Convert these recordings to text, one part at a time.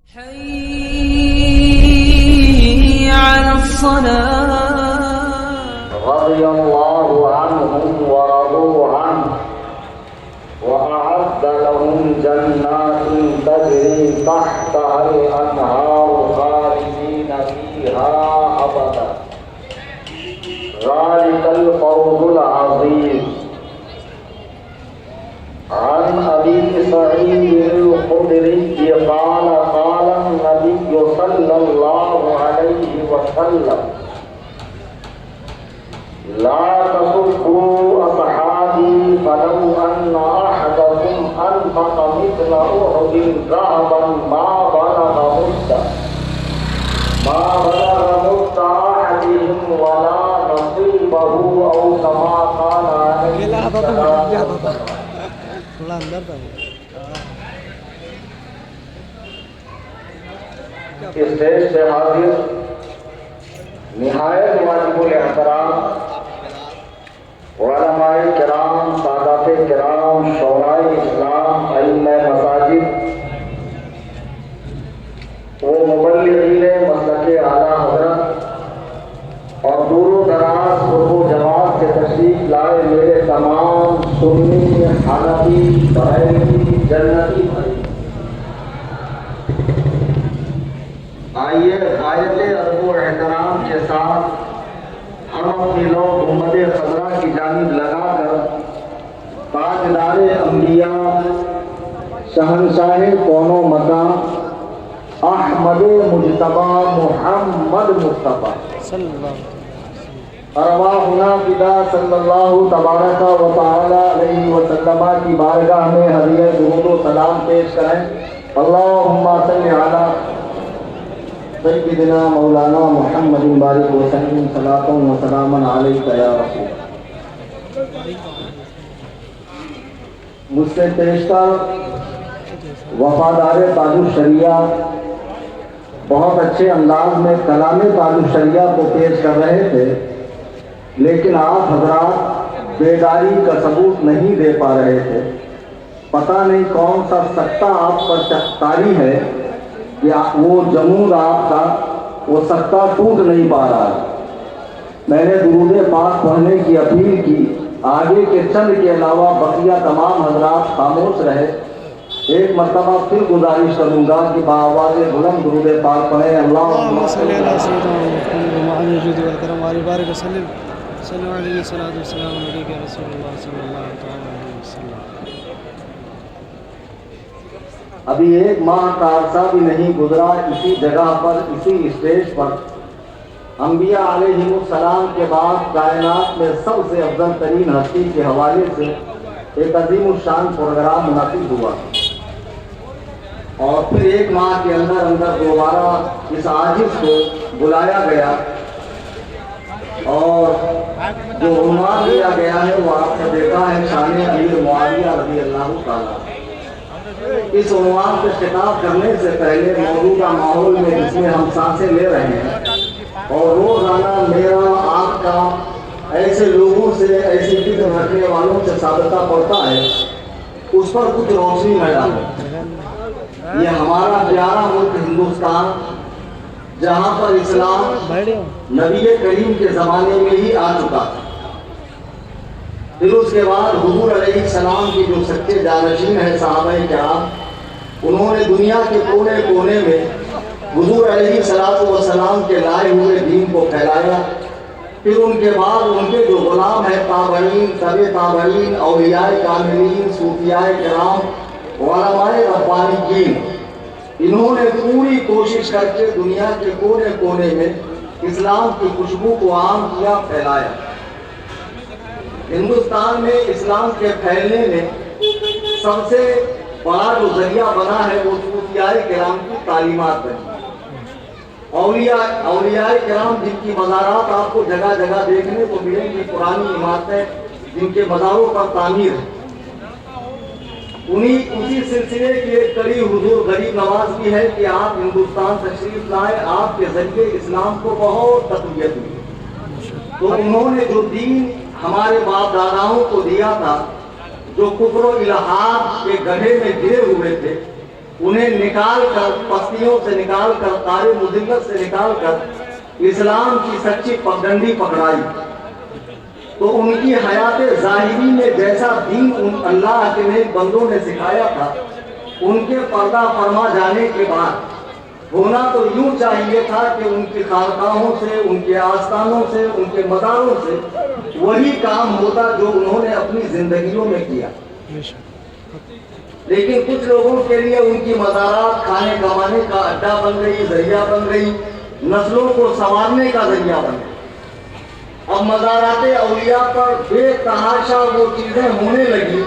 حي على الصلاة رضي الله عنهم ورضوا عنه وأعد لهم جنات تجري تحتها الأنهار خالدين فيها أبدا ذلك الفوز العظيم. عن أبي سعيد الخدري قال قال النبي صلى الله عليه وسلم لا تسبوا أصحابي فلو أن أحدكم أنفق مثل أحد ذهبا ما بلغ مد أحدهم ولا نصيبه أو كما قال عليه الصلاة اسٹیج سے حاضر نہایت واجب الاحترام علماء کرام، سادات کرام، شورائے اسلام، ائمہ مساجد و مبلغین مسلک اعلیٰ حضرت اور دور و دراز گروہ جماعت سے تشریف لائے میرے تمام سنی، حنفی، بریلوی، جنتی بھائی، آئیے غایت ادب و احترام کے ساتھ ہم اپنی لو گنبد خضرا کی جانب لگا کر تاجدار انبیاء، شہنشاہ کون و مکان، احمد مجتبی محمد مصطفیٰ ارواحنا فدا صلی اللہ تبارک و تعالی علیہ وسلم کی بارگاہ میں ہدیہ درود و سلام پیش کریں. اللہم صلی علی سیدنا مولانا محمد بارک وسلم صلاۃ و سلام علیک یا رسول. مجھ سے پیشتر وفادار تاج الشریعہ بہت اچھے انداز میں کلام تاج الشریعہ کو پیش کر رہے تھے، لیکن آپ حضرات بیداری کا ثبوت نہیں دے پا رہے تھے. پتہ نہیں کون سا سکتہ آپ پر طاری ہے کہ وہ جمود آپ کا وہ سکتہ ٹوٹ نہیں پا رہا ہے. میں نے درود پاک پڑھنے کی اپیل کی، آگے کے چند کے علاوہ بقیہ تمام حضرات خاموش رہے. ایک مرتبہ پھر گزارش کروں گا کہ بآواز بلند درود پاک پڑھیں. اللہم صلی علی سیدنا محمد وعلی آلہ وسلم وعلی بارک وسلم صلی اللہ علیہ وسلم علیہ رسول اللہ صلی اللہ علیہ وسلم. ابھی ایک ماہ کا عرصہ بھی نہیں گزرا، اسی جگہ پر، اسی اسٹیج پر انبیاء علیہ السلام کے بعد کائنات میں سب سے افضل ترین ہستی کے حوالے سے ایک عظیم الشان پروگرام منعقد ہوا، اور پھر ایک ماہ کے اندر دوبارہ اس عاجز کو بلایا گیا، اور جو عنوان دیا گیا ہے وہ آپ نے دیکھا ہے، شان امیر معاویہ رضی اللہ تعالیٰ. اس عنوان سے خطاب کرنے سے پہلے موجودہ ماحول میں جس میں ہم سانسیں لے رہے ہیں، اور روزانہ میرا آپ کا ایسے لوگوں سے، ایسی فکر رکھنے والوں سے سابقہ پڑتا ہے، اس پر کچھ روشنی میں ڈالیں. یہ ہمارا پیارا ملک ہندوستان، جہاں پر اسلام نبی کریم کے زمانے میں ہی آ چکا تھا، پھر اس کے بعد حضور علیہ السلام کی جو سچے جانشین ہیں صحابہ کرام، انہوں نے دنیا کے کونے کونے میں حضور علیہ السلام کے لائے ہوئے دین کو پھیلایا. پھر ان کے بعد ان کے جو غلام ہیں، تابعین، تبع تابعین، اولیاء کاملین، صوفیاء کرام، علماء ربانیین، انہوں نے پوری کوشش کر کے دنیا کے کونے کونے میں اسلام کی خوشبو کو عام کیا، پھیلایا. ہندوستان میں اسلام کے پھیلنے میں سب سے بڑا جو ذریعہ بنا ہے وہ صوفیاء کرام کی تعلیمات بنی. اولیاء کرام جن کی مزارات آپ کو جگہ جگہ دیکھنے کو ملیں گی، پرانی عمارتیں جن کے مزاروں پر تعمیر ہے، اسی سلسلے کی ایک کڑی حضور غریب نواز کی ہے کہ آپ ہندوستان تشریف لائے، آپ کے ذریعے اسلام کو بہت تقویت ملی. تو انہوں نے جو دین ہمارے باپ داداؤں کو دیا تھا، جو کفر و الہات کے گڑھے میں گرے ہوئے تھے، انہیں نکال کر پستیوں سے نکال کر قار مذلت سے نکال کر اسلام کی سچی پگڈنڈی پکڑائی، تو ان کی حیات ظاہری میں جیسا دین اللہ کے نیک بندوں نے سکھایا تھا، ان کے پردہ فرما جانے کے بعد ہونا تو یوں چاہیے تھا کہ ان کی خانقاہوں سے، ان کے آستانوں سے، ان کے مزاروں سے وہی کام ہوتا جو انہوں نے اپنی زندگیوں میں کیا، لیکن کچھ لوگوں کے لیے ان کی مزارات کھانے کمانے کا اڈا بن گئی، ذریعہ بن گئی، نسلوں کو سنوارنے کا ذریعہ بن گئی۔ اب مزارات اولیاء پر بے تحاشا وہ چیزیں ہونے لگی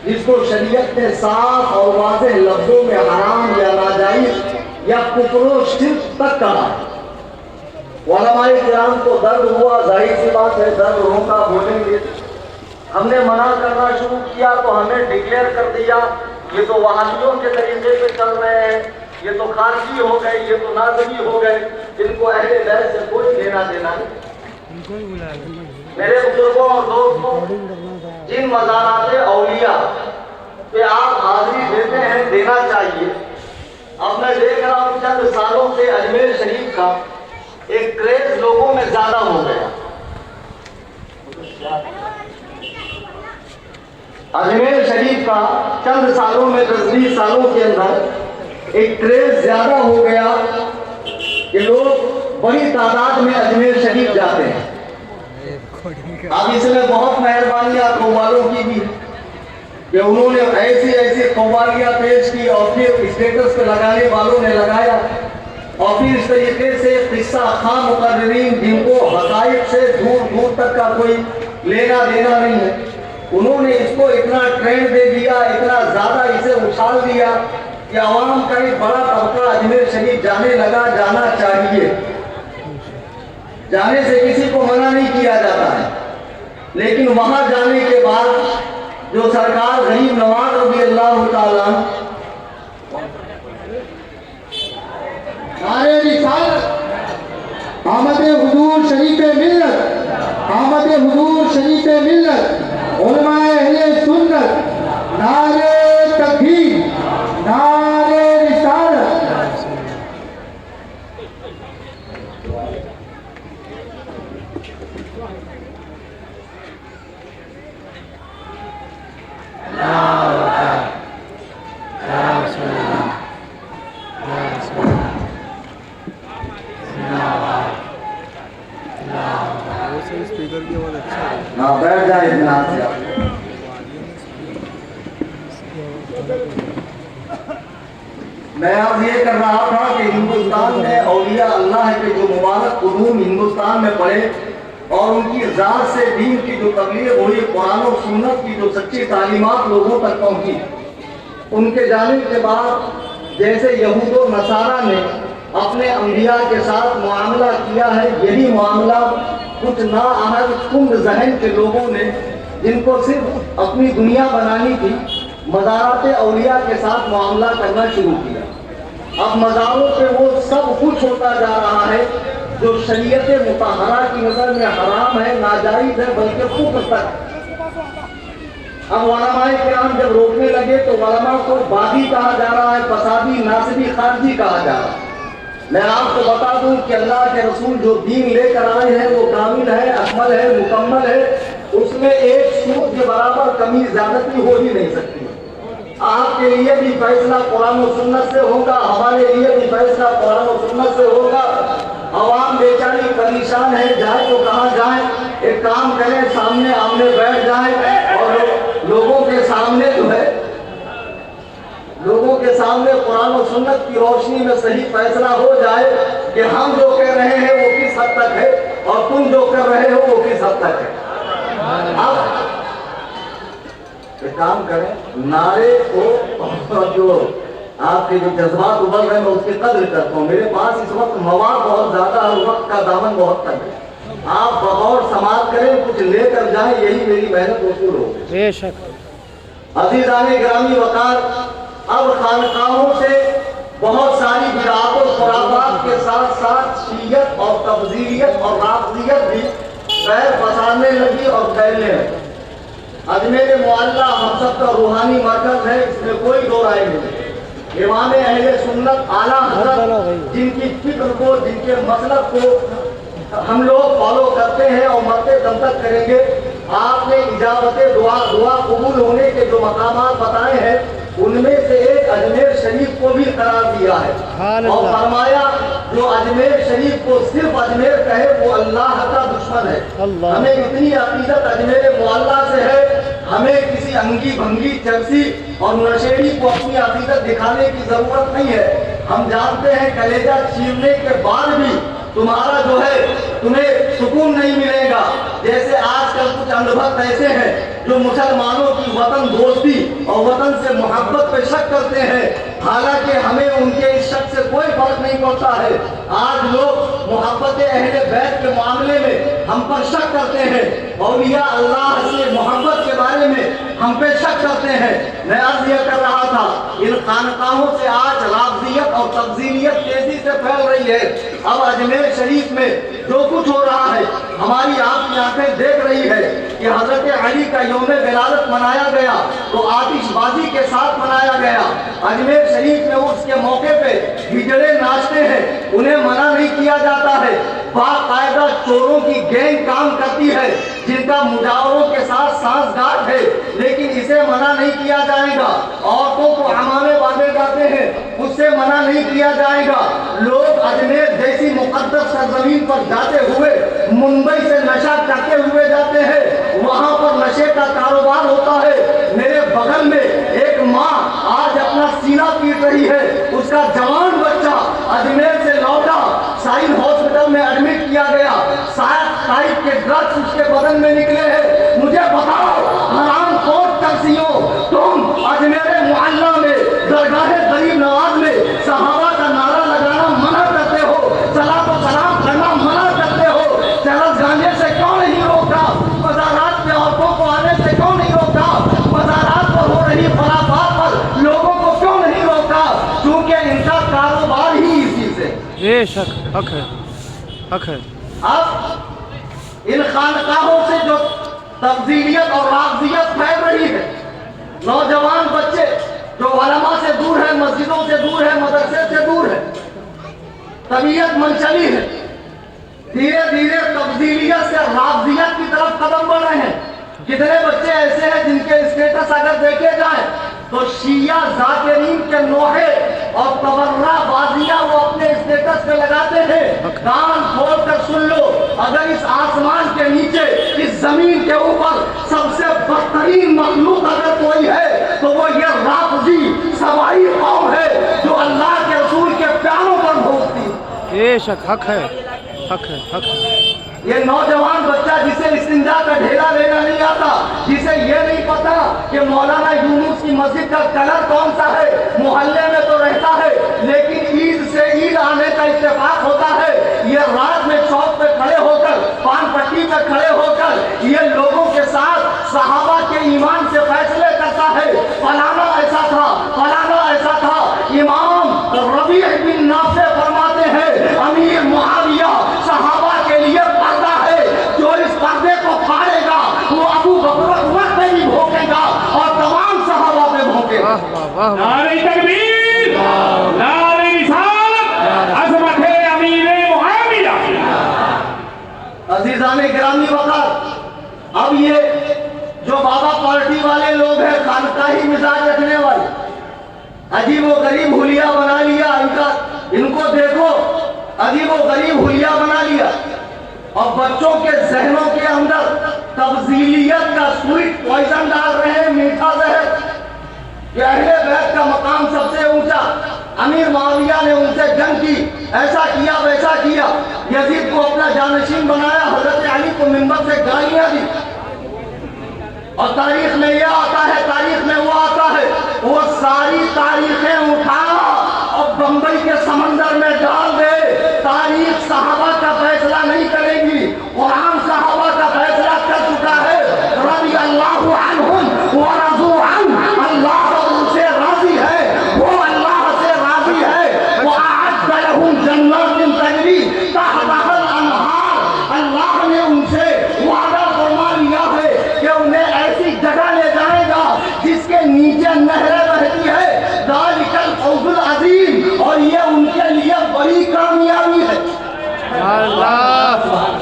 جس کو شریعت نے صاف اور واضح لفظوں میں حرام یا ناجائز یا کفر و شرک تک کہا۔ علماء کرام کو درد ہوا، ظاہر سی بات ہے، درد ہوگا، بولیں گے۔ ہم نے منع کرنا شروع کیا تو ہمیں ڈکلیئر کر دیا یہ تو وہابیوں کے طریقے پہ چل رہے ہیں، یہ تو خارجی ہو گئے، یہ تو نازلی ہو گئے، ان کو اہل بیت سے کوئی لینا دینا نہیں۔ میرے بزرگوں اور دوستوں، جن مزارات اولیاء پہ آپ حاضری دیتے ہیں، دینا چاہیے۔ اب میں دیکھ رہا ہوں چند سالوں سے اجمیر شریف کا ایک کریز لوگوں میں زیادہ ہو گیا۔ اجمیر شریف کا چند سالوں میں 10-20 سالوں کے اندر ایک کریز زیادہ ہو گیا کہ لوگ بڑی تعداد میں اجمیر شریف جاتے ہیں۔ اب اس میں بہت مہربانیاں قوالوں کی بھی کہ انہوں نے ایسی قوالیاں پیش کی اور پھر اسٹیٹس پہ لگانے والوں نے لگایا، اور پھر اس طریقے سے قصہ خواہ مقررین جن کو حقائق سے دور دور تک کا کوئی لینا دینا نہیں ہے، انہوں نے اس کو اتنا ٹرینڈ دے دیا، اتنا زیادہ اسے اچھال دیا کہ عوام کا ایک بڑا طبقہ اجمیر شریف جانے لگا۔ جانا چاہیے، جانے سے کسی کو منع نہیں کیا جاتا ہے، لیکن وہاں جانے کے بعد جو سرکار غریب نواز رضی اللہ تعالیٰ نعرہ رسالت، آمد حضور شریف ملت، آمد حضور شریف ملت، علماء اہل سنت، نعرہ تکبیر، نعرہ رسالت۔ بیٹھ جائیں اطمینان سے آپ۔ میں اب یہ کر رہا تھا کہ ہندوستان میں اولیاء اللہ کے جو مبارک قدوم ہندوستان میں پڑے اور ان کی ذات سے دین کی جو تبلیغ ہوئی، قرآن و سنت کی جو سچی تعلیمات لوگوں تک پہنچی، ان کے جانے کے بعد جیسے یہود و نصارہ نے اپنے انبیاء کے ساتھ معاملہ کیا ہے، یہی معاملہ کچھ نااہل کند ذہن کے لوگوں نے، جن کو صرف اپنی دنیا بنانی تھی، مزارات اولیاء کے ساتھ معاملہ کرنا شروع کیا۔ اب مزاروں پہ وہ سب کچھ ہوتا جا رہا ہے جو شریعت مطہرہ کی نظر میں حرام ہے، ناجائز ہے، بلکہ کفر تک۔ اب علماء کرام جب روکنے لگے تو علماء کو باغی کہا جا رہا ہے، فسادی، ناصبی، خارجی کہا جا رہا ہے۔ میں آپ کو بتا دوں کہ اللہ کے رسول جو دین لے کر آئے ہیں وہ کامل ہے، اکمل ہے، مکمل ہے، اس میں ایک سود کے برابر کمی زیادتی ہو ہی نہیں سکتی۔ آپ کے لیے بھی فیصلہ قرآن و سنت سے ہوگا، ہمارے لیے بھی فیصلہ قرآن و سنت سے ہوگا۔ عوام بیچاری پریشان ہے، جائے تو کہاں جائیں؟ ایک کام کریں، سامنے آمنے بیٹھ جائیں اور لوگوں کے سامنے جو ہے، لوگوں کے سامنے قرآن و سنت کی روشنی میں صحیح فیصلہ ہو جائے کہ ہم جو کہہ رہے ہیں وہ کس حد تک ہے اور تم جو کر رہے ہو وہ کس حد تک ہے۔ اب ایک کام کریں، نعرے کو جو آپ کے جو جذبات ابل رہے ہیں میں اس کی قدر کرتا ہوں۔ میرے پاس اس وقت مواد بہت زیادہ ہے، وقت کا دامن بہت کم ہے، آپ بغور سماعت کریں، کچھ لے کر جائیں، یہی میری محنت وصول ہوگی۔ بے شک۔ عزیزان گرامی وقار، اب خانقاہوں سے بہت ساری بدعات و خرافات کے ساتھ ساتھ شیعت اور تبذیریت اور رافضیت بھی پیر پسارنے لگی اور پھیلنے لگی۔ اجمیر معلیٰ ہم سب کا روحانی مرکز ہے، اس میں کوئی دو رائے نہیں، امام اہل سنت اعلیٰ حضرت جن کی فکر کو جن کے مسلک کو ہم لوگ فالو کرتے ہیں اور مرتے دم تک کریں گے. آپ نے اجابت دعا قبول ہونے کے جو مقامات بتائے ہیں ان میں سے ایک اجمیر شریف کو بھی قرار دیا ہے اور فرمایا جو اجمیر شریف کو صرف اجمیر کہے وہ اللہ کا دشمن ہے. ہمیں اتنی عقیدت اجمیر معلیٰ سے ہے, ہمیں کسی انگی بھنگی چرسی اور نشیڑی کو اپنی عقیدت دکھانے کی ضرورت نہیں ہے. ہم جانتے ہیں کلیجہ چیرنے کے بعد بھی تمہارا جو ہے تمہیں سکون نہیں ملے گا. جیسے آج کل کچھ اندھبھکت ایسے ہیں جو مسلمانوں کی وطن دوستی اور وطن سے محبت پہ شک کرتے ہیں, حالانکہ ہمیں ان کے اس شک سے کوئی فرق نہیں پڑتا ہے. آج لوگ محبت اہل بیت کے معاملے میں ہم پر شک کرتے ہیں, اولیاء اللہ سے محبت کے بارے میں ہم پہ شک کرتے ہیں. میں عرض یہ کر رہا تھا ان خانقاہوں سے آج رافضیت اور تفضیلیت تیزی سے پھیل رہی ہے. اب اجمیر شریف میں جو کچھ ہو رہا ہے ہماری آپ کی آنکھیں دیکھ رہی ہے کہ حضرت علی کا یوم ولادت منایا گیا تو آتش بازی کے ساتھ منایا گیا. اجمیر شریف میں اس کے موقع پہ ہجڑے ناچتے ہیں, انہیں منع نہیں کیا جاتا ہے. باقاعدہ چوروں کی گینگ کام کرتی ہے جن کا مجاوروں کے ساتھ سانس گاٹھ ہے, لیکن اسے منع نہیں کیا جائے گا. عورتوں کو حمامے باندھے جاتے ہیں, اس سے منع نہیں کیا جائے گا. لوگ اجمیر جیسی مقدس سرزمین پر جاتے ہوئے ممبئی سے نشہ چاہتے ہوئے جاتے ہیں, وہاں پر نشے کا کاروبار ہوتا ہے. میرے بغل میں ایک ماں آج اپنا سینہ پیٹ رہی ہے, اس کا جوان بچہ اجمیر سے لوٹا, سائن ہاسپٹل میں ایڈمٹ کیا گیا, شاید ٹائپ کے ڈرگس اس کے بدن میں نکلے ہیں. مجھے بتاؤ حرام خور ترسیوں, تم اجمیر معلیٰ میں درگاہ غریب نواز میں صحابہ کا نعرہ لگانا منع کرتے ہو, صلاۃ و سلام کرنا منع کرتے ہو, چرس گانجے سے کیوں نہیں روکا, مزارات میں عورتوں کو آنے سے کیوں نہیں روکا, مزارات پر ہو رہی خرافات پر لوگوں کو کیوں نہیں روکا, کیونکہ ان کا کاروبار ہی اسی سے. بے شک حق ہے, حق ہے. اب ان خانقاہوں سے جو تفضیلیت اور رافضیت پھیل رہی ہے, نوجوان بچے جو علماء سے دور ہے, مسجدوں سے دور ہے, مدرسے سے دور ہے, طبیعت منچلی ہے, دھیرے دھیرے تفضیلیت سے رافضیت کی طرف قدم بڑھ رہے ہیں. کتنے بچے ایسے ہیں جن کے اسٹیٹس اگر دیکھے جائیں تو شیعہ ذاکرین کے نوحے اور تبرہ بازیاں وہ اپنے اسٹیٹس پہ لگاتے ہیں. کان کھول کر سن لو, اگر اس آسمان کے نیچے اس زمین کے اوپر سب سے بدترین مخلوق اگر کوئی ہے تو وہ یہ رافضی سوائی قوم ہے جو اللہ کے رسول کے پیاروں پر بھونکتی. بے شک حق ہے, حق ہے, حق ہے. یہ نوجوان بچہ جسے استنجا کا ڈھیلا لینا نہیں آتا, جسے یہ نہیں پتا کہ مولانا یونس کی مسجد کا کلر کون سا ہے, محلے میں تو رہتا ہے لیکن عید سے عید آنے کا اتفاق ہوتا ہے, یہ رات میں چوک پہ کھڑے ہو کر, پان پٹی پہ کھڑے ہو کر یہ لوگوں کے ساتھ صحابہ کے ایمان سے فیصلے کرتا ہے. فلانا ایسا تھا, فلانا ایسا تھا. امام ربیع بن نافع فرماتے ہیں امیر معاویہ صحابہ کے لیے پردہ ہے, جو اس پردے کو پھاڑے گا وہ ابو بکر عمر پہ بھی بھونکے گا اور تمام صحابہ پہ بھونکے گا. نعرہ تکبیر, نعرہ رسالت, عظمت امیر معاویہ. عزیزان گرامی وقت, اب یہ جو بابا پارٹی والے لوگ ہیں, خانقاہی مزاج رکھنے والے, عجیب و غریب حلیہ بنا لیا ان کو دیکھو, عجیب و غریب حلیہ بنا لیا اور بچوں کے ذہنوں کے اندر تفضیلیت کا سویٹ پوائزن ڈال رہے ہیں, میٹھا زہر. کہ اہل بیت کا مقام سب سے اونچا, امیر معاویہ نے ان سے جنگ کی, ایسا کیا ویسا کیا, یزید کو اپنا جانشین بنایا, حضرت علی کو منبر سے گالیاں دی. اور تاریخ میں یہ آتا ہے, تاریخ میں وہ آتا ہے, وہ ساری تاریخیں اٹھا اور بمبئی کے سمندر میں ڈال دے. تاریخ صحابہ کا فیصلہ نہیں کرے گی, قرآن صحابہ کا فیصلہ کر چکا ہے. رضی اللہ عنہم ورضوا عنہ, اللہ ان سے راضی ہے, وہ اللہ سے راضی ہے. وأعد لهم جنات تجری تحتها الانہار, اللہ نے ان سے وعدہ فرما لیا ہے کہ انہیں ایسی جگہ لے جائے گا جس کے نیچے نہریں بہتی ہے. ذالک الفوز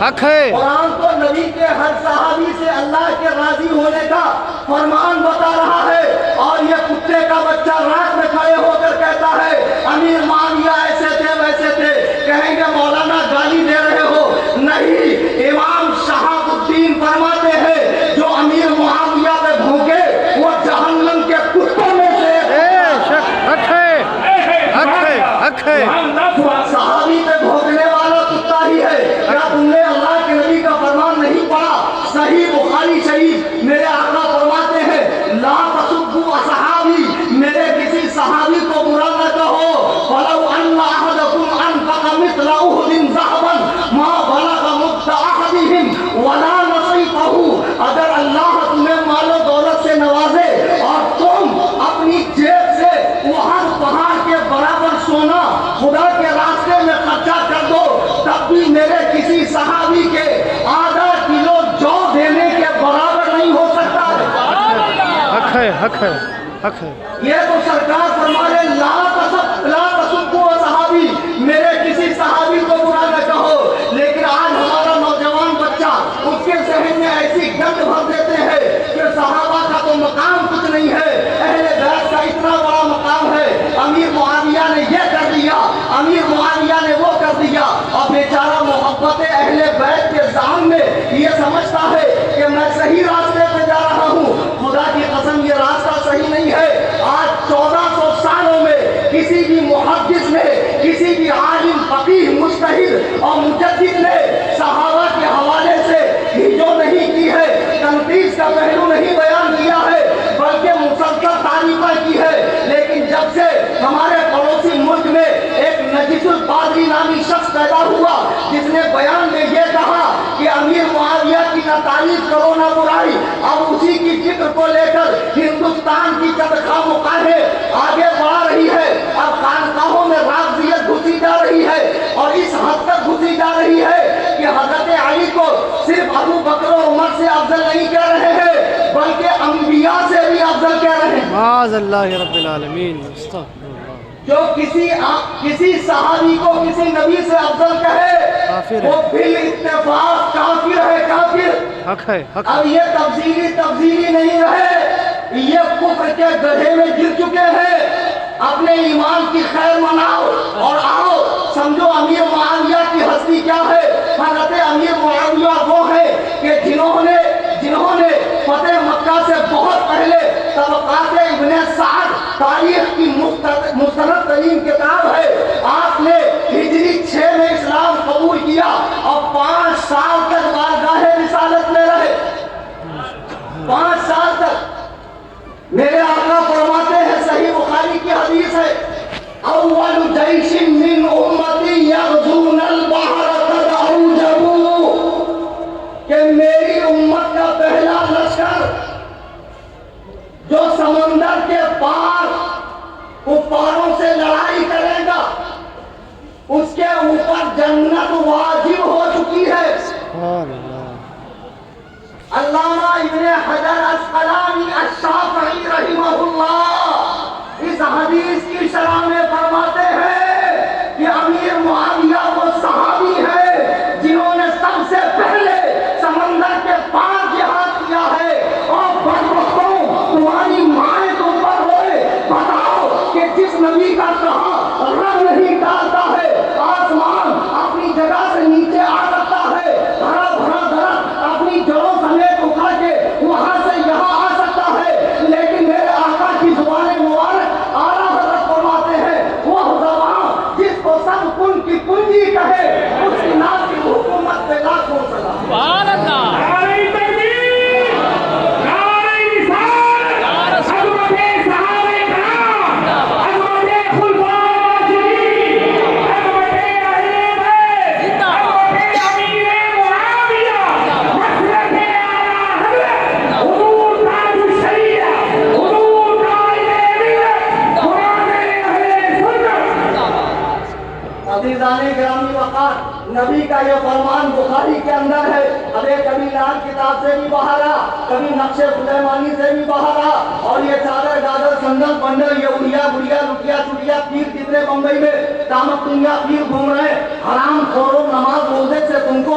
حق ہے قرآن تو نبی کے ہر صحابی سے اللہ کے راضی ہونے کا فرمان بتا رہا ہے، اور یہ کتے کا بچہ رات میں کھڑے ہو کر کہتا ہے امیر معاویہ ایسے تھے ویسے تھے، کہیں گے مولانا گالی دے رہے ہو۔ نہیں، امام شہاب الدین فرماتے ہیں جو امیر معاویہ پہ بھونکے وہ جہنم کے کتوں میں سے بے شک حق ہے حق ہے حق ہے صحابی پہ بھونکنے والا کتا ہی ہے۔ کیا تم نے اللہ کے نبی کا فرمان نہیں پڑھا؟ صحیح بخاری شریف میرے آقا فرماتے ہیں لا تسبوا اصحابی، میرے کسی صحابی کو برا نہ کہو، ولو ان احدکم انفق مثل احد ذهبا ما بلغ مد احدهم ولا نصيفه، اگر اللہ تمہیں مال و دولت سے نوازے اور تم اپنی جیب سے وہاں پہاڑ کے برابر سونا خدا کے راستے میں خرچہ کر دو، تب بھی میرے کسی صحابی کے آدھا کلو جو دینے کے برابر نہیں ہو سکتا۔ حق ہے حق ہے حق ہے یہ تو سرکار فرمانے لا تسبوا صحابی، میرے کسی صحابی کو برا نہ کہو، لیکن آج ہمارا نوجوان بچہ اس کے ذہن میں ایسی گند بھر دیتے ہیں کہ صحابہ کا تو مقام کچھ نہیں ہے، اہل بیت کا اتنا بڑا مقام ہے، امیر معاویہ نے یہ کر دیا، امیر معاویہ نے وہ کر دیا، اور بیچارہ محبت اہل بیت کے ذہن میں یہ سمجھتا ہے کہ میں صحیح راستے پہ جا رہا ہوں۔ خدا کی قسم یہ راستہ صحیح نہیں ہے۔ آج 1400 سالوں میں کسی بھی محدث نے، کسی بھی عالم فقیہ مجتہد اور مجدد نے صحابہ کے حوالے سے ہجو نہیں کی ہے، تنقید کا پہلو نہیں بیان کیا ہے، بلکہ مسلسل تعریفیں کی ہے۔ لیکن جب سے ہمارے پڑوسی ملک میں ایک نجیس القادری نامی شخص پیدا ہوا جس نے بیان میں یہ کہا کہ امیر معاویہ کی نہ تعریف کرو نہ برائی، اب اسی کی فکر کو لے کر ہندوستان کی چرخا مقاہیں آگے بڑھا رہی ہے، اب خانقاہوں میں رافضیت گھسی جا رہی ہے، اور اس حد تک گھسی جا رہی ہے کہ حضرت علی کو صرف ابو بکر و عمر سے افضل نہیں کہہ رہے ہیں بلکہ انبیاء سے بھی افضل کہہ رہے ہیں۔ معاذ اللہ رب العالمین استغفر اللہ۔ جو کسی صحابی کو کسی نبی سے افضل کہے کافر ہے، وہ بال اتفاق کافر ہے، کافر۔ حق ہے حق ہے اب یہ تفضیلی نہیں رہے، یہ کفر کے گڑھے میں گر چکے ہیں۔ اپنے ایمان کی خیر مناؤ اور آؤ سمجھو امیر معاویہ کی ہستی کیا ہے۔ حضرت امیر معاویہ وہ ہے کہ جنہوں نے فتح مکہ سے بہت پہلے طبقات ابن سعد تاریخ کی مستند ترین کتاب ہے، آپ نے ہجری 6 میں اسلام قبول کیا اور 5 سال تک بارگاہ رسالت میں رہے، 5 سال تک۔ میرے آقا فرماتے ہیں صحیح بخاری کی حدیث ہے اول جیش من امتی یغزون البحر قد اوجبوا، کہ میری امت کا پہلا لشکر جو سمندر کے پار کفاروں سے لڑائی کرے گا اس کے اوپر جنت واجب ہو چکی ہے۔ سبحان اللہ۔ علامہ ابن حجر اسقلانی الشافعی رحمہ اللہ اس حدیث کی شرح میں فرماتے ہیں کہ امیر معاویہ وہ صحابی ہے جنہوں نے سب سے پہلے سمندر کے پار جہاد کیا ہے، اور بدبختوں تمہاری مائیں تو پر ہوئے، بتاؤ کہ جس نبی کا کہا رنگ نہیں ڈالتا ہے، آسمان اپنی جگہ سے نیچے آ سکتا ہے، ہرا بھرا درخت اپنی جڑوں سمیت اکھڑ کے وہاں سے یہاں آ سکتا ہے، لیکن میرے آقا کی زبان مبارک اعلیٰ حضرت فرماتے ہیں وہ زبان جس کو سب کن کی کنجی کہے اس کی نام کی حکومت پہ لاکھوں سلام۔ سبحان اللہ۔ نعرہ تکبیر، نعرہ رسالت، عظمت صحابہ کرام، عظمت خلفائے راشدین، عظمت اہل بیت، عظمت امیر معاویہ، مسلک اعلیٰ حضرت، حضور تاج الشریعہ، حضور قائد ملت، قرآن اہل سنت۔ عزیزان گرامی وقار، نبی کا یہ فرمان بخاری کے اندر ہے، ابھی کبھی لال کتاب سے بھی باہر آ، کبھی نقش سلیمانی سے بھی باہر آ، اور یہ چادر گادر سندل پنڈل یہ اڑیا گڑیا لٹیا چٹیا پیر کتنے بمبئی میں دامت دنیا پیر گھوم رہے ہیں، حرام خورو نماز روزے سے تم کو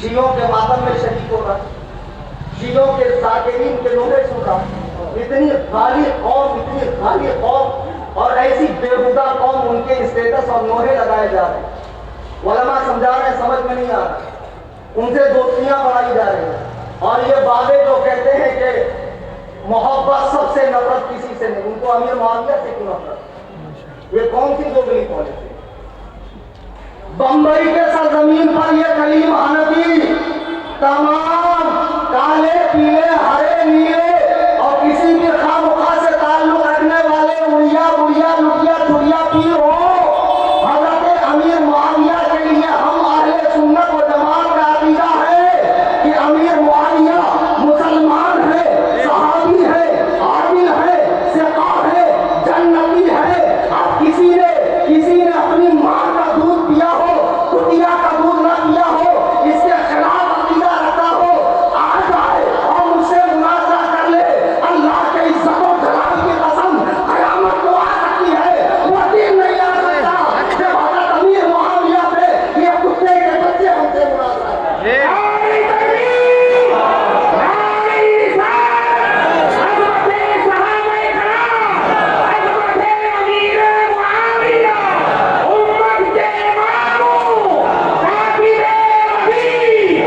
شیعوں کے ماتم میں شریک ہو رہا، شیعوں کے ذاکرین کے نوحے سن رہا. اتنی خالی قوم اور ایسی بےہودہ قوم، ان کے اسٹیٹس اور نوحے لگائے جا رہے ہیں. علماء سمجھا رہے ہیں، سمجھ میں نہیں آ رہا. ان سے دوستیاں بڑھائی جا رہی ہیں. اور یہ بابے جو کہتے ہیں کہ محبت سب سے نفرت کسی سے نہیں، ان کو امیر معاویہ سے کیوں نفرت؟ یہ کون سی دوگلی پالیسی؟ بمبئی کے سرزمین پر یہ کلیم حنفی تمام کالے پیلے ہرے نیلے اور کسی بھی خواہ مخواہ سے تعلق رکھنے والے اڑیا بڑیا لٹیا چڑیا پیر ہو، حضرت امیر معاویہ کے لیے ہم اہل سنت و جماعت کا عقیدہ ہے کہ امیر معاویہ مسلمان ہے، صحابی ہے، عادل ہے، ثقہ ہے، جنتی ہے. اب کسی نے اپنی ماں کا دودھ پیا ہو، کٹیا کا دودھ نہ پیا ہو، اس کے خلاف عقیدہ رکھتا ہو، آ جائے اور مجھ سے مناظرہ کر لے. اللہ کے عزت و جلال کی قسم، قیامت کو آ سکتی ہے، وہ دن نہیں آ سکتا جب حضرت امیر معاویہ پہ یہ کتے کے بچے ہم سے مناظرہ کریں. نعرہ تکبیر، نعرہ رسالت، عظمت صحابہ کرام، عظمت امیر معاویہ، امت کے اماموں، کافر نبی.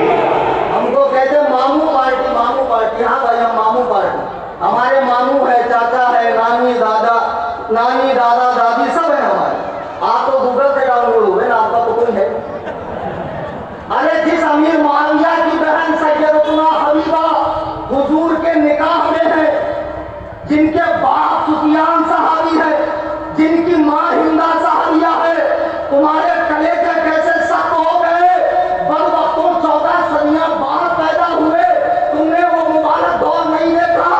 ہم کو کہتے ہیں ماموں پارٹی. ہاں بھائی، ہم ماموں پارٹی. ہمارے ماموں ہے، چاچا ہے، نانی دادا دادی سب ہیں ہمارے. آپ تو گوگل سے ڈاؤن لوڈ ہوئے نا، آپ کا تو کوئی ہے. ارے جس امیر معاویہ کی بہن سیدتنا حبیبہ حضور کے نکاح میں ہے، جن کے باپ سفیان صحابی ہے، جن کی ماں ہندہ صحابیہ ہے، تمہارے کلیجے کیسے سخت ہو گئے؟ بدبختوں 14 صدیاں بعد پیدا ہوئے، تم نے وہ مبارک دور نہیں دیکھا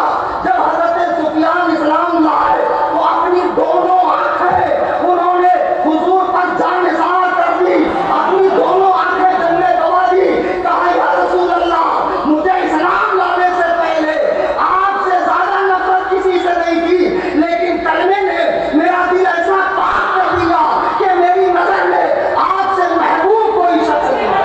جب حضرت سفیان اسلام لائے تو اپنی دونوں آنکھیں انہوں نے حضور پر جان نثار کر دی، اپنی دونوں آنکھیں جننے گوا دی. کہا یا رسول اللہ، مجھے اسلام لانے سے پہلے آپ سے زیادہ نفرت کسی سے نہیں تھی، لیکن کلمے نے میرا دل ایسا پاک کر دیا کہ میری نظر میں آپ سے محبوب کوئی شخص نہیں.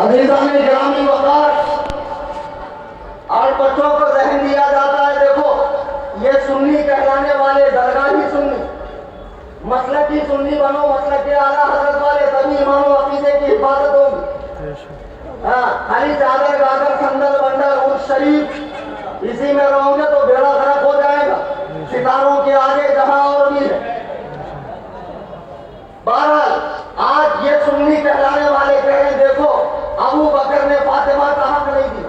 عزیزان گرامی وقار، اور بچوں کو ذہن دیا جاتا ہے، دیکھو یہ سنی کہلانے والے درگاہی سنی، مسلکی سنی بنو، مسلک کے اعلیٰ حضرت والے، تبھی ایمان و عقیدے کی حفاظت ہوگی. خالی چادر گادر سندل بنڈل عرش شریف اسی میں رہو گے تو بیڑا غرق ہو جائے گا، ستاروں کے آگے جہاں اور بھی ہے. بہرحال آج یہ سنی کہلانے والے کہہ رہے ہیں دیکھو ابو بکر نے فاطمہ کا حق نہیں دیا.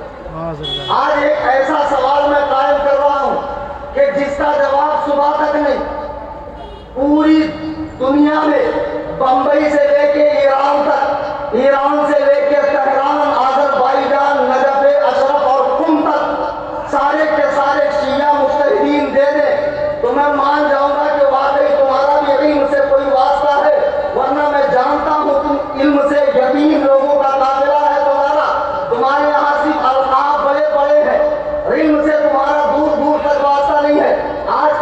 آج ایک ایسا سوال میں قائم کر رہا ہوں کہ جس کا جواب صبح تک نہیں، پوری دنیا میں بمبئی سے لے کے ایران تک، ایران سے لے کے تہران، آذربائیجان، نجف اشرف اور قم تک سارے کے سارے شیعہ مجتہدین دے دیں تو میں مان جاؤں گا کہ واقعی تمہارا بھی علم سے کوئی واسطہ ہے، ورنہ میں جانتا ہوں تم علم سے یقین لوگوں کا قافلہ ہے تمہارے یہاں صرف القاب بڑے بڑے ہیں، علم سے تمہارا دور دور تک واسطہ نہیں ہے. آج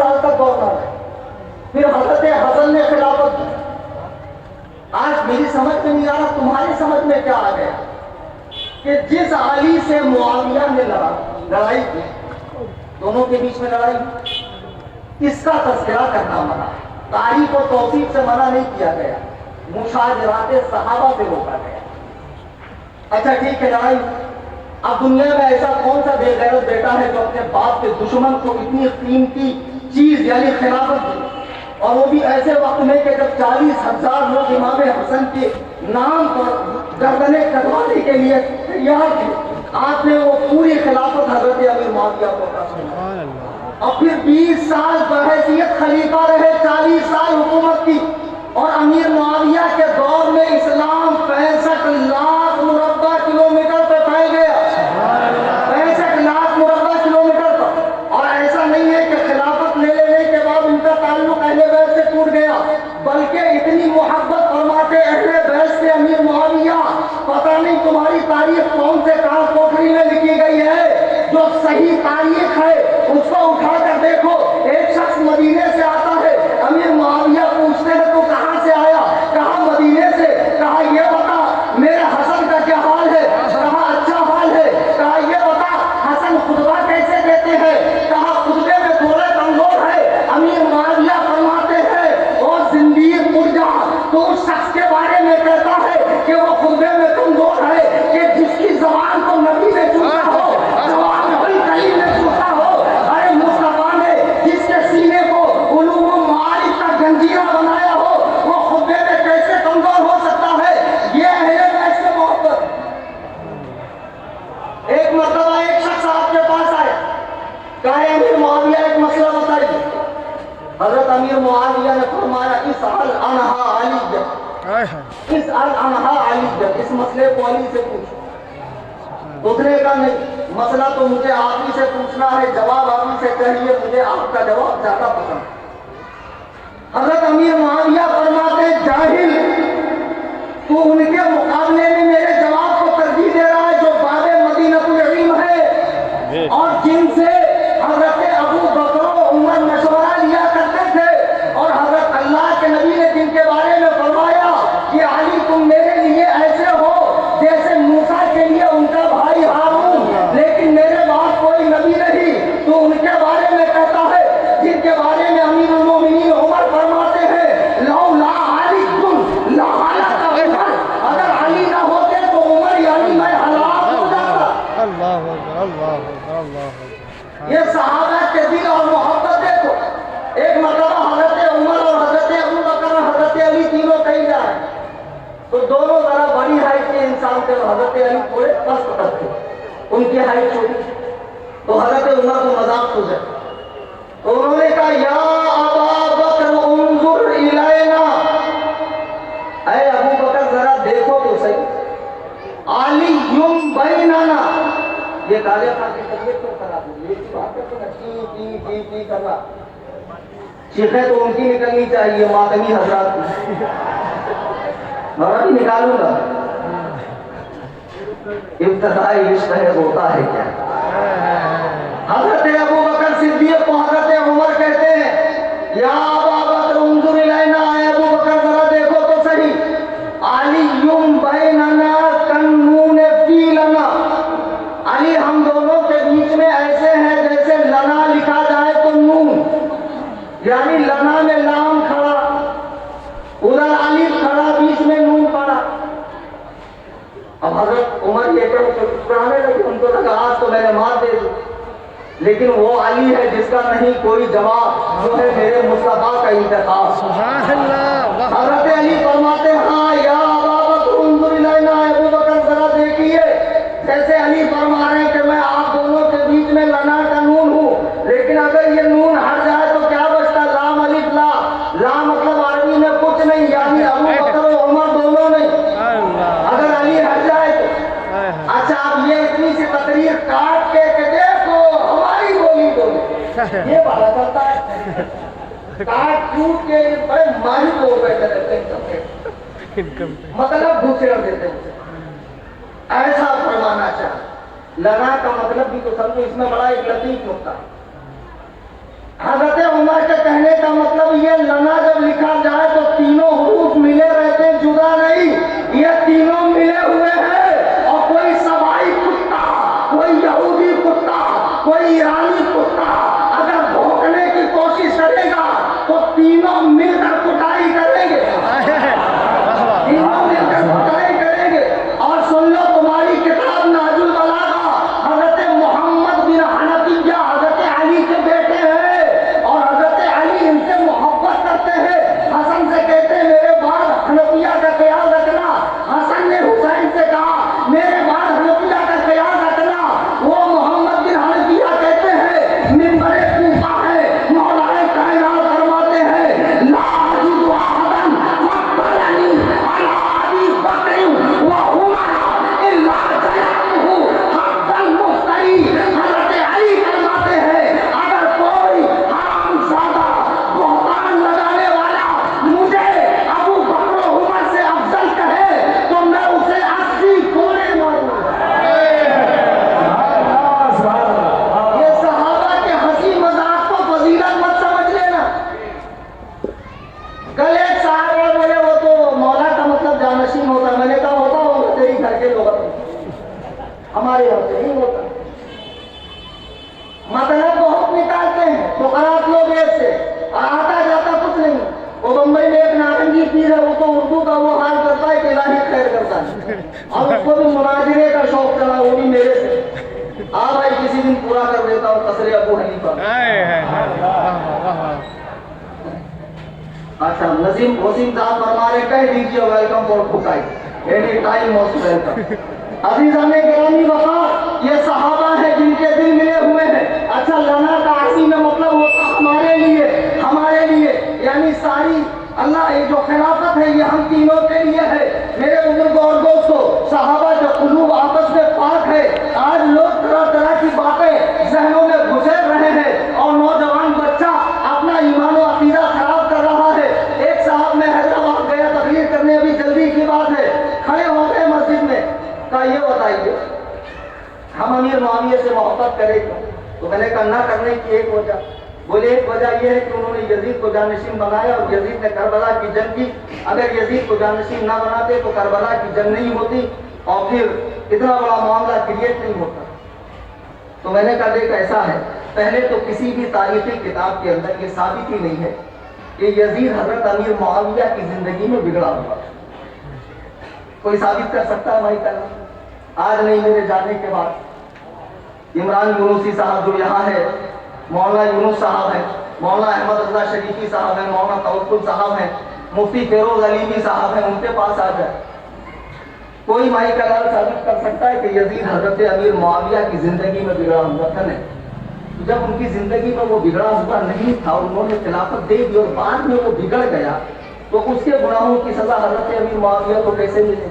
سال تک گورنر ہے. پھر حضرت حسن نے خلافت دی. آج میری سمجھ میں نہیں آ رہا تمہاری سمجھ میں کیا آ گیا کہ جس علی سے معاویہ نے لڑائی کی, دونوں کے بیچ میں لڑائی, اس کا تذکرہ کرنا منع ہے. تاریخ و توصیف سے منع نہیں کیا گیا, مشاجرات صحابہ سے روکا گیا. اچھا ٹھیک ہے لڑائی. اب دنیا میں ایسا کون سا بے غیرت بیٹا ہے جو اپنے باپ کے دشمن کو اتنی قیمتی چیز یعنی خلافت دی, اور وہ بھی ایسے وقت میں کہ جب 40,000 لوگ امام حسن کے نام پر گردنیں کٹوانے کے لیے تیار تھے. آپ نے وہ پوری خلافت حضرت امیر معاویہ کو دی. اور پھر 20 سال بحیثیت خلیفہ رہے, 40 سال حکومت کی, اور امیر معاویہ کے دور میں اسلام 65 لاکھ مربع کلومیٹر پہ پھیل گیا. 65 لاکھ مربع کلومیٹر پر. اور ایسا نہیں ہے کہ خلافت لے لینے کے بعد ان کا تعلق اہل بیت سے ٹوٹ گیا, بلکہ اتنی محبت فرماتے اہل بیت سے امیر معاویہ, پتہ نہیں تمہاری تاریخ کون سے کہاں کوٹری میں لکھی گئی ہے. جو صحیح تاریخ ہے اس کو اٹھا کر دیکھو. ایک شخص مدینے سے آتا ہے, امیر معاویہ پوچھتے ہیں تو کہاں سے آیا, کہا مدینے سے. کہا یہ بتا میرے حسن کا کیا حال ہے, کہا اچھا حال ہے. کہا یہ بتا حسن خطبہ کیسے دیتے ہیں, کہا خطبے میں تھوڑے کمزور ہے. امیر معاویہ فرماتے ہیں وہ زندگی مرجع, تو اس شخص کے بارے میں کہتا ہے کہ وہ خطبے میں کمزور ہے کہ جس کی زبان کو نبی نے چوسا ہو, زبان نبی کریم نے چوسا ہو. ارے مصطفیٰ نے جس کے سینے کو علوم و معارف کا گنجیرہ بنایا ہو, وہ خطبے میں کیسے کمزور ہو سکتا ہے. یہ اہل بیت سے محبت. ایک مرتبہ ایک شخص آپ کے پاس آیا, کہا امیر معاویہ ایک مسئلہ بتائیے. حضرت امیر معاویہ نے فرمایا اسأل عنہا علی, اسأل عنہا علی, اس مسئلے کو علی سے پوچھو. دوسرے کا نہیں, مسئلہ تو مجھے آپ ہی سے پوچھنا ہے, جواب آپ ہی سے کہیے, مجھے آپ کا جواب زیادہ پسند ہے. حضرت امیر معاویہ فرماتے جاہل, تو ان کے مقابلے میں میرے جواب کو ترجیح دے رہا ہے جو باب مدینۃ العلم ہے, اور جن سے حضرت ابو بکر و عمر مشورہ لیا کرتے تھے, اور حضرت اللہ کے نبی نے جن کے بارے میں فرمایا کہ علی تم میرے لیے ایسے ہو جیسے موسیٰ کے لیے ان کا بھائی ہارون, لیکن میرے بعد کوئی نبی نہیں. تو ان کے بارے میں کہتا ہے جن کے بارے میں امیر المومنین عمر فرماتے ہیں لولا علی لہلک عمر, اگر علی نہ ہوتے تو عمر یعنی میں ہلاک ہو جاتا. اللہ اکبر, اللہ اکبر, اللہ اکبر. یہ صحابہ کے دل اور محبت دیکھو. ایک مرتبہ حضرت عمر اور حضرت ابو بکر اور حضرت علی تینوں کہیں جائے تو دونوں ذرا بڑی ہائٹ کے انسان تھے, اور حضرت علی تھوڑے پست تھے, ان کی ہائٹ چھوٹی. تو حضرت عمر کو مذاق سوچا, تو انہوں نے کہا یا ابا بکر انظر الینا, اے ابو بکر ذرا دیکھو تو صحیح, علی یم بیننا. یہ کالے خان کی طبیعت کیوں خراب ہوئی, یہ بات ہے کر رہا, چیخیں تو ان کی نکلنی چاہیے, ماتمی حضرات کی. میں بھی نکالوں گا. ابتدائی عشق ہے ہوتا ہے کیا. حضرت ابو بکر صدیق کو حضرت عمر کہتے ہیں یا ابا بکر انظر الینا, اے ابو بکر ذرا دیکھو تو صحیح, علی یم بیننا کنون فی لنا, علی ہم دونوں کے بیچ میں ایسے ہیں جیسے لنا لکھا جائے تو نون, یعنی لنا میں لام کھڑا, ادھر علی کھڑا, بیچ میں نون پڑا. اب حضرت عمر یہ کہ پرانے لگے, ان کو لگا آج تو میں نے مار دے دی, لیکن وہ علی ہے جس کا نہیں کوئی جواب, جو ہے میرے مصطفیٰ کا انتخاب. سبحان اللہ. حضرت علی فرماتے ہاں یا ابا بکر انظر الینا, ابو بکر ذرا دیکھیے, جیسے علی فرما رہے ہیں کہ میں آپ دونوں کے بیچ میں لنا کا نون ہوں, لیکن اگر یہ نون ہٹ جائے تو کیا بچتا, لام الف لا. لا مطلب عربی میں کچھ نہیں, یعنی ابو بکر و عمر دونوں نہیں, اگر علی ہٹ جائے تو. اچھا اب یہ اتنی سی تقریر کاٹ کے کہ دیکھو ہماری بولی بولی, یہ بڑا چلتا ہے. کاٹ ٹوٹ کے بڑے ماہی کو بیٹھے رہتے ہیں, مطلب دوسرے دیتے ہیں. ایسا فرمانا چاہے. لنا کا مطلب بھی تو سمجھو, اس میں بڑا ایک لطیف نقطہ. حضرت عمر کا مطلب یہ لنا جب لکھا جائے تو تینوں حروف ملے رہتے ہیں، جدا نہیں، یہ تینوں ملے ہوئے ہیں، اور کوئی سبائی کتا، کوئی یہودی کتا، کوئی ایرانی کتا اگر بھونکنے کی کوشش کرے گا تو تینوں مل کر کٹائی کریں گے، تینوں مل کر کٹائی کریں گے۔ اور سن لو، تمہاری کتاب نہج البلاغہ، حضرت محمد بن حنفیہ حضرت علی کے بیٹے ہیں، اور حضرت علی ان سے محبت کرتے ہیں، حسن سے کہتے ہیں میرے بعد حنفیہ کا خیال رکھنا، حسن نے حسین سے کہا میرے بعد حنفیہ کا خیال رکھنا، وہ محمد بن حنفیہ کہتے ہیں منبر کوفہ ہے، مولا کائنات فرماتے ہیں لا اجد احدا فضلنی علی ابی بکر وعمر الا جعلته حق المفتری۔ حضرت علی فرماتے ہیں اگر کوئی حرام زادہ بہتان لگانے والا مجھے ابو بکر و عمر سے افضل کہے تو میں اسے 80 کوڑے ماروں گا۔ یہ صحابہ کے ہنسی مذاق کو فضیلت مت سمجھ لینا۔ کل ایک صاحب اور بولے وہ تو مولا کا مطلب جانشین ہوتا ہے، میں نے کہا ہوتا ہوگا تیری گھر کے لوگ، ہمارے یہاں سے نہیں ہوتا، مطلب بہت نکالتے ہیں فقراء لوگ ایسے، آتا جاتا کچھ نہیں۔ وہ بمبئی میں ایک نارنگی پیر ہے، وہ تو اردو کا وہ حال کرتا ہے کہ الہی خیر کرتا ہے، اور اس کو بھی مناظرے کا شوق چلا، وہ بھی میرے سے۔ بھائی کسی دن پورا کر دیتا ہوں قصر ابو حنیفہ۔ اچھا، وسیم صاحب فرما رہے کہہ دیجیے ویلکم فور کھٹائی، اینی ٹائم موسٹ ویلکم۔ عزیزان گرامی وفا، یہ صحابہ ہیں جن کے دل ملے ہوئے ہیں۔ اچھا، لنا کا عاصی میں مطلب ہوتا ہمارے لیے یعنی ساری اللہ یہ جو خلافت ہے یہ ہم تینوں کے لیے ہے۔ میرے بزرگوں اور دوستوں، صحابہ جو قلوب آپس میں پاک ہے، آج لوگ طرح طرح کی باتیں ذہنوں میں گھسیٹ رہے ہیں اور نوجوان بچہ اپنا ایمان و عقیدہ خراب کر رہا ہے۔ ایک صاحب میں حیدرآباد گیا تقریر کرنے، ابھی جلدی کی بات ہے، کھڑے ہو گئے مسجد میں، کہا یہ بتائیے ہم امیر معاویہ سے محبت کریں گے؟ تو میں نے کہا نہ کرنے کی ایک وجہ، بولے ایک وجہ یہ ہے کہ انہوں نے یزید کو جانشین بنایا اور یزید نے کربلا کی جنگ کی، اگر یزید کو جانشین نہ بناتے تو کربلا کی جنگ نہیں ہوتی اور پھر اتنا بڑا معاملہ کریٹ نہیں ہوتا۔ تو میں نے کہا دیکھ ایسا ہے، پہلے تو کسی بھی تاریخی کتاب کے اندر یہ ثابت ہی نہیں ہے کہ یزید حضرت امیر معاویہ کی زندگی میں بگڑا ہوا، کوئی ثابت کر سکتا ہے بھائی کرنا؟ آج نہیں، میرے جانے کے بعد عمران یونسی صاحب جو یہاں ہے، مولانا یونس صاحب ہیں، مولانا احمد اللہ شریفی صاحب ہیں، مولانا توکل صاحب ہیں، مفتی فیروز علیمی صاحب ہیں، ان کے پاس آ جائے، کوئی مائی کا لال ثابت کر سکتا ہے کہ یزید حضرت امیر معاویہ کی زندگی میں بگڑا ہوا تھا؟ نہیں۔ جب ان کی زندگی میں وہ بگڑا ہوا نہیں تھا، انہوں نے خلافت دے دی اور بعد میں وہ بگڑ گیا، تو اس کے گناہوں کی سزا حضرت امیر معاویہ کو کیسے ملے؟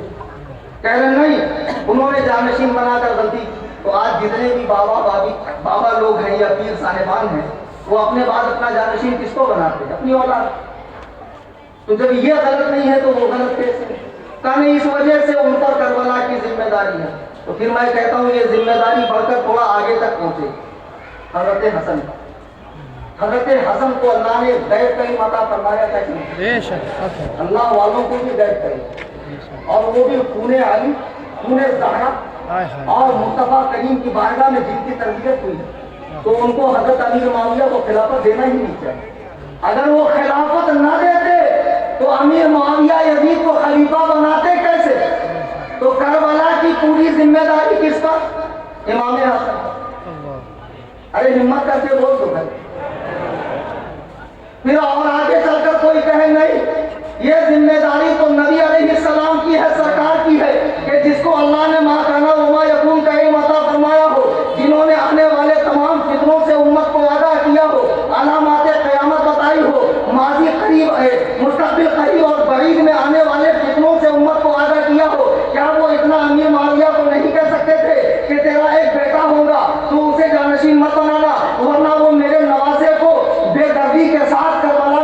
کہہ رہے نہیں، انہوں نے جانشین بنا کر غلطی کی۔ تو آج جتنے بھی بابا لوگ ہیں یا پیر صاحبان ہیں، وہ اپنے بعد اپنا جانشین کس کو بناتے ہیں؟ اپنی اولاد۔ تو جب یہ غلط نہیں ہے تو وہ غلط کیسے؟ کہا نہیں، اس وجہ سے ان پر کربلا کی ذمہ داری ہے۔ تو پھر میں کہتا ہوں یہ ذمہ داری بڑھ کر تھوڑا آگے تک پہنچے، حضرت حسن کا۔ حضرت حسن کو اللہ نے غیر کریم عطا فرمایا تھا کہ نہیں؟ اللہ والوں کو بھی غیر کریم، اور وہ بھی خون علی، خون زہرا اور مصطفیٰ کریم کی بارگاہ میں جن کی تربیت ہوئی، تو ان کو حضرت امیر معاویہ کو خلافت دینا ہی نہیں چاہیے۔ اگر وہ خلافت نہ دیتے تو امیر معاویہ یزید کو خلیفہ بناتے کیسے؟ تو کربلا کی پوری ذمہ داری کس پر؟ امام حسن۔ ارے ہمت کر کے بول دو بھائی۔ پھر اور آگے چل کر کوئی کہے نہیں، یہ ذمہ داری تو نبی علیہ السلام کی ہے، سرکار کی ہے، کہ جس کو اللہ نے ما کانا وما یکون کا علم عطا فرمایا ہو، جنہوں نے آنے والے تمام فتنوں سے امت کو آگاہ کیا ہو، علامات قیامت بتائی ہو، ماضی قریب ہے، مستقبل قریب اور بعید میں آنے والے فتنوں سے امت کو آگاہ کیا ہو، کیا وہ اتنا امیر معاویہ کو نہیں کہہ سکتے تھے کہ تیرا ایک بیٹا ہوگا تو اسے جانشین مت بنانا، ورنہ وہ میرے نوازے کو بے دردی کے ساتھ کربلا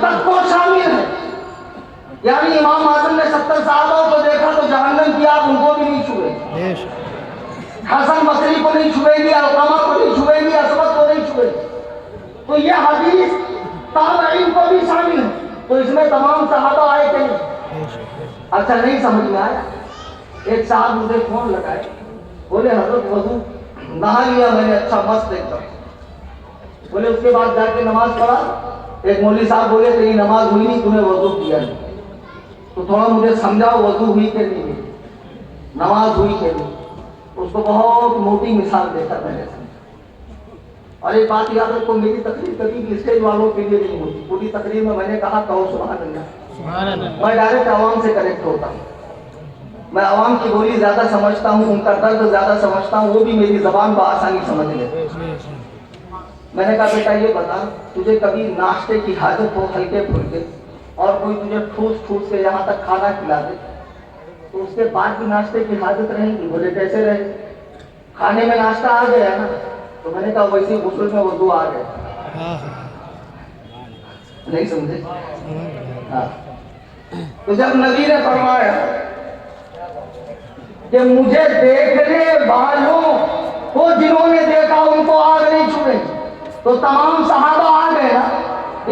تک کو شامل ہے. یعنی امام اعظم نے 70 صحابہ کو دیکھا تو جہنم کی آگ ان کو بھی نہیں چھوئے. حسن بصری کو نہیں چھوئے گی, علقمہ کو نہیں چھوئے گی, اسود کو نہیں چھوئے گی. تو یہ حدیث تابعین کو بھی شامل ہے. تو اس میں تمام صحابہ آئے کہ نہیں؟ اچھا نہیں سمجھ میں آیا. ایک صاحب مجھے فون لگائے, بولے حضرت وضو نہا لیا میں نے, اچھا مست ایک دم. بولے اس کے بعد جا کے نماز پڑھا. ایک مولوی صاحب بولے تیری نماز ہوئی نہیں, تمہیں وضو کیا نہیں. تو تھوڑا مجھے سمجھاؤ وضو ہوئی کہ نہیں ہوئی, نماز ہوئی کہ نہیں. اس کو بہت موٹی مثال دیتا میں نے سمجھا. اور ایک بات یاد رکھو, میری تقریر کبھی بھی اسٹیج والوں کے لیے نہیں ہوتی. پوری تقریر میں نے کہا کہو سبحان اللہ. میں ڈائریکٹ عوام سے کنیکٹ ہوتا ہوں. میں عوام کی بولی زیادہ سمجھتا ہوں, ان کا درد زیادہ سمجھتا ہوں, وہ بھی میری زبان بآسانی سمجھ لیتے. میں نے کہا بیٹا یہ بتا, تجھے کبھی ناشتے کی حاجت ہو ہلکے پھلکے, اور کوئی تجھے ٹھوس ٹھوس کے یہاں تک کھانا کھلا دے, تو اس کے بعد بھی ناشتے کی حاجت رہے گی؟ بولے کیسے رہے؟ کھانے میں ناشتہ آ گیا نا. تو میں نے کہا ویسے غسل میں وضو آ گیا. نہیں سمجھے؟ ہاں. تو جب نبی نے فرمایا کہ مجھے دیکھنے والوں کو جنہوں نے دیکھا ان کو آگ نہیں چھوئے, تو تمام صحابہ آ گئے نا.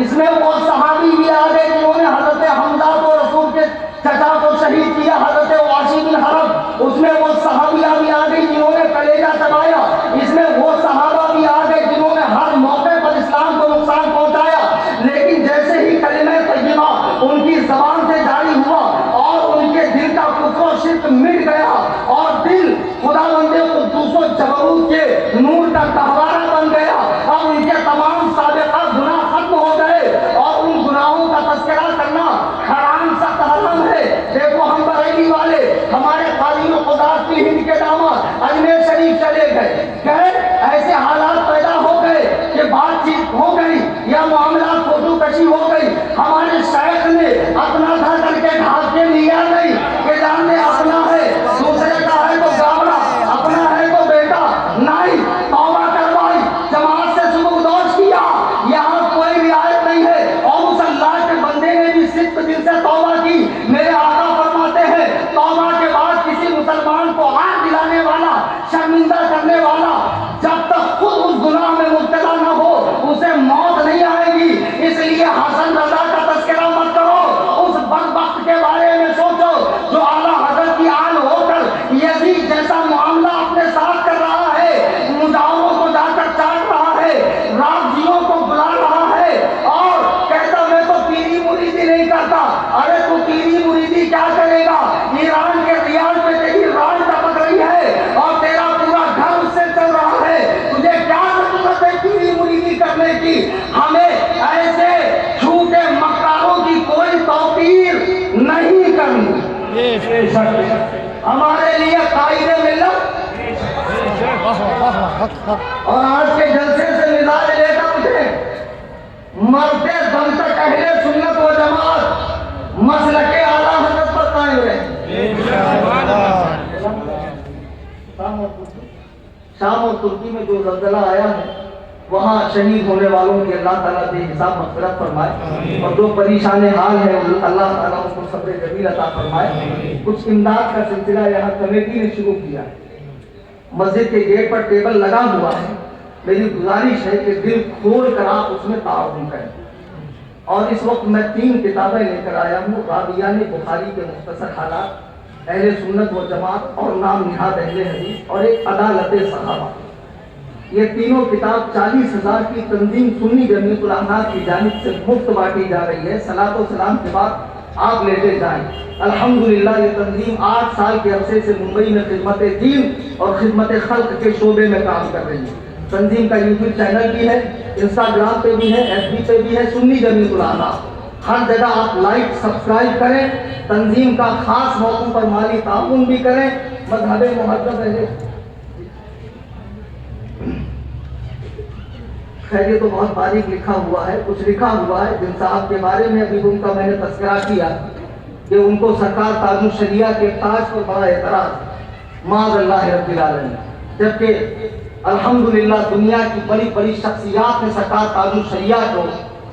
اس میں وہ صحابی بھی آ گئے جنہوں نے حضرت حمزہ کو رسول کے چچا کو شہید کیا, حضرت واشی بن حرب. اس میں وہ صحابیہ بھی آ گئی جنہوں نے کلیجہ چبایا. اس میں وہ صحابہ بھی آ گئے جنہوں نے ہر موقع پر اسلام کو نقصان پہنچایا. لیکن جیسے ہی کلمہ طیبہ ان کی زبان سے جاری ہوا اور ان کے دل کا کفر و شرک مٹ گیا, اور دل خداوند قدوس و جبروت کے نور کا گہوارہ بن گیا, اب ان کے تمام سابقہ گناہ ختم ہو گئے اور ان گناہوں کا تذکرہ کرنا حرام سخت حرام ہے. دیکھو ہم بریلی والے, ہمارے قاضی و قضات کی ہند کے داماد اجمیر شریف چلے گئے, ایسے حالات پیدا ہو گئے کہ بات چیت ہو گئی یا معاملات فوٹو کشی ہو گئی. ہمارے شیخ نے اپنا تھا کر کے ڈھانپ کے لیا نہیں کہ جاننے اپنا ہے, دوسرے کا ہے تو گاوڑا, اپنا ہے تو بیٹا نہیں. توبہ کروائی, جماعت سے سبکدوش کیا, یہاں کوئی رعایت نہیں ہے. اور اس اللہ کے بندے نے بھی صدق دل سے توبہ کی. میرے آقا فرماتے ہیں توبہ کے بعد کسی مسلمان کو آگ دلانے والا, شرمندہ کرنے والا, جب تک خود اس گناہ میں مبتلا نہ ہو اسے موت نہیں آئے گی. اس لیے حسن رضا کا تذکرہ مت کرو, اس بدبخت کے بارے میں سوچو جو اعلیٰ حضرت کی آل ہو کر یزید جیسا معاملہ اپنے ساتھ کر رہا ہے, مجاوروں کو جا کر چاٹ رہا ہے, رافضیوں کو بلا رہا ہے, اور کہتا میں تو پیری مریدی نہیں کرتا. ارے تو پیری مریدی کیا کرے گا؟ ایران کے ریاض میں تیری ران ٹپک رہی ہے اور تیرا پورا گھر اس سے چل رہا ہے. تجھے کیا ضرورت ہے پیری مریدی کرنے کی؟ ہمیں ایسے جھوٹے مکاروں کی کوئی توقیر نہیں کرنی. ہمارے لیے قائد ملت اور آج کے جلسے سے مزاج لیتا مجھے مرتے دم تک اہل سنت و جماعت مسلک اعلیٰ حضرت پر قائم رہے. شام اور ترکی میں جو زلزلہ آیا ہے وہاں شہید ہونے والوں کے اللہ تعالیٰ بے حساب مغفرت فرمائے, اور جو پریشان حال ہے اللہ تعالیٰ ان کو صبر جمیل عطا فرمائے. کچھ امداد کا سلسلہ یہاں کمیٹی نے شروع کیا. مسجد کے گیٹ پر ٹیبل لگا ہوا ہے. میری گزارش ہے کہ دل کھول کر آپ اس میں تعاون کریں. اور اس وقت میں 3 کتابیں لے کر آیا ہوں, راویان بخاری کے مختصر حالات, اہل سنت و جماعت اور نام نہاد اہل حدیث, اور ایک عدالت صحابہ. یہ تینوں کتاب 40,000 کی تنظیم سنی جمعیت الاحناف کی جانب سے مفت بانٹی جا رہی ہے. صلاۃ و سلام کے بعد آپ لیتے جائیں. الحمدللہ یہ تنظیم 8 سال کے عرصے سے ممبئی میں خدمت دین اور خدمت خلق کے شعبے میں کام کر رہی ہے. تنظیم کا یوٹیوب چینل بھی ہے, انسٹاگرام پہ بھی ہے, ایف بی پہ بھی ہے, سنی جمعیت الاحناف. ہر جگہ آپ لائک سبسکرائب کریں, تنظیم کا خاص موقع پر مالی تعاون بھی کریں. مذہب محبت ہے. خیر یہ تو بہت باریک لکھا ہوا ہے. کچھ لکھا ہوا ہے جن صاحب کے بارے میں ابھی ان کا میں نے تذکرہ کیا کہ ان کو سرکار تاج الشریعہ کے تاج پر بڑا اعتراض معاذ اللہ رب العالمین, جبکہ الحمدللہ دنیا کی بڑی بڑی شخصیات نے سرکار تاج الشریعہ کو